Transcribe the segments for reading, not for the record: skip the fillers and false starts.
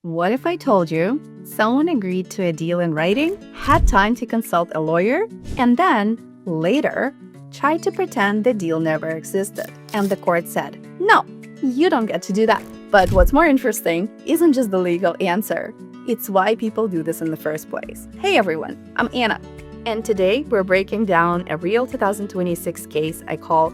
What if I told you someone agreed to a deal in writing, had time to consult a lawyer, and then, later, tried to pretend the deal never existed? And the court said, no, you don't get to do that. But what's more interesting isn't just the legal answer. It's why people do this in the first place. Hey everyone, I'm Anna. And today we're breaking down a real 2026 case I call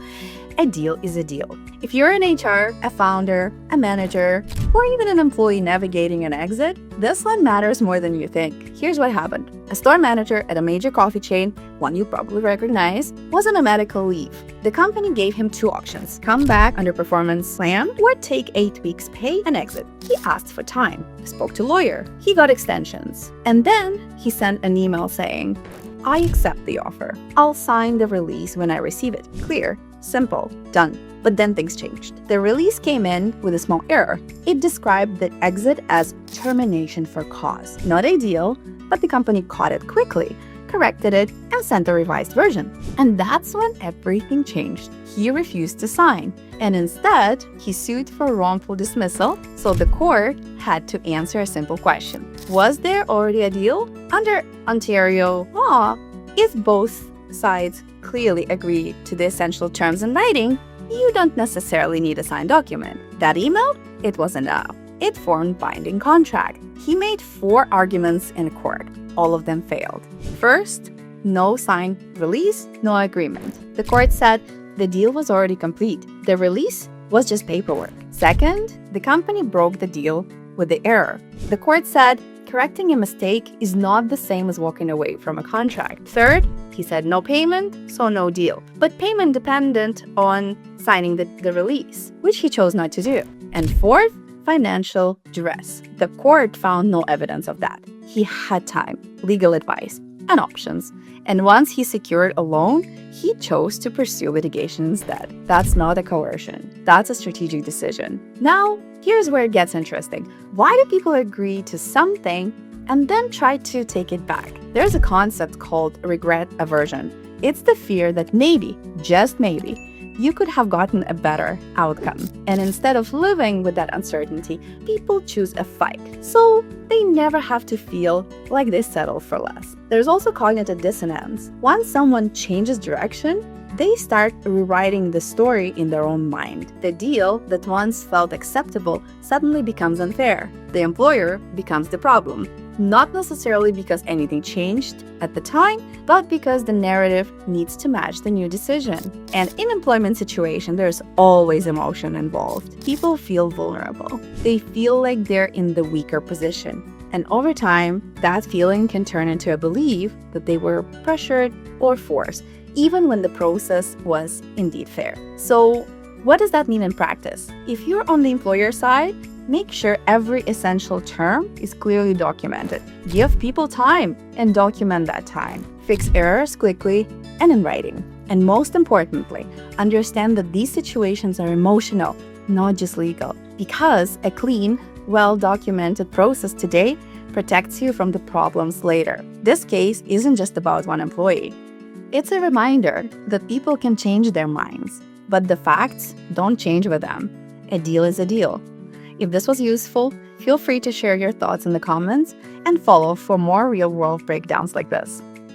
A Deal is a Deal. If you're in HR, a founder, a manager, or even an employee navigating an exit, this one matters more than you think. Here's what happened. A store manager at a major coffee chain, one you probably recognize, was on a medical leave. The company gave him two options: come back under performance plan or take 8 weeks pay and exit. He asked for time, spoke to lawyer, he got extensions, and then he sent an email saying, I accept the offer. I'll sign the release when I receive it. Clear, simple, done. But then things changed. The release came in with a small error. It described the exit as termination for cause. Not ideal, but the company caught it quickly, corrected it, and sent a revised version. And that's when everything changed. He refused to sign, and instead, he sued for wrongful dismissal, so the court had to answer a simple question. Was there already a deal? Under Ontario law, if both sides clearly agree to the essential terms in writing, you don't necessarily need a signed document. That email? It was enough. It formed binding contract. He made 4 arguments in court. All of them failed. First, no signed release, no agreement. The court said the deal was already complete. The release was just paperwork. Second, the company broke the deal with the error. The court said correcting a mistake is not the same as walking away from a contract. Third, he said no payment, so no deal. But payment dependent on signing the release, which he chose not to do. And fourth, financial duress. The court found no evidence of that. He had time, legal advice, and options. And once he secured a loan, he chose to pursue litigation instead. That's not a coercion. That's a strategic decision. Now, here's where it gets interesting. Why do people agree to something and then try to take it back? There's a concept called regret aversion. It's the fear that maybe, just maybe, you could have gotten a better outcome. And instead of living with that uncertainty, people choose a fight. So they never have to feel like they settle for less. There's also cognitive dissonance. Once someone changes direction, they start rewriting the story in their own mind. The deal that once felt acceptable suddenly becomes unfair. The employer becomes the problem. Not necessarily because anything changed at the time, but because the narrative needs to match the new decision. And in employment situation, there's always emotion involved. People feel vulnerable. They feel like they're in the weaker position. And over time, that feeling can turn into a belief that they were pressured or forced, even when the process was indeed fair. So what does that mean in practice? If you're on the employer side, make sure every essential term is clearly documented. Give people time and document that time. Fix errors quickly and in writing. And most importantly, understand that these situations are emotional, not just legal. Because a clean, well-documented process today protects you from the problems later. This case isn't just about one employee. It's a reminder that people can change their minds, but the facts don't change with them. A deal is a deal. If this was useful, feel free to share your thoughts in the comments and follow for more real-world breakdowns like this.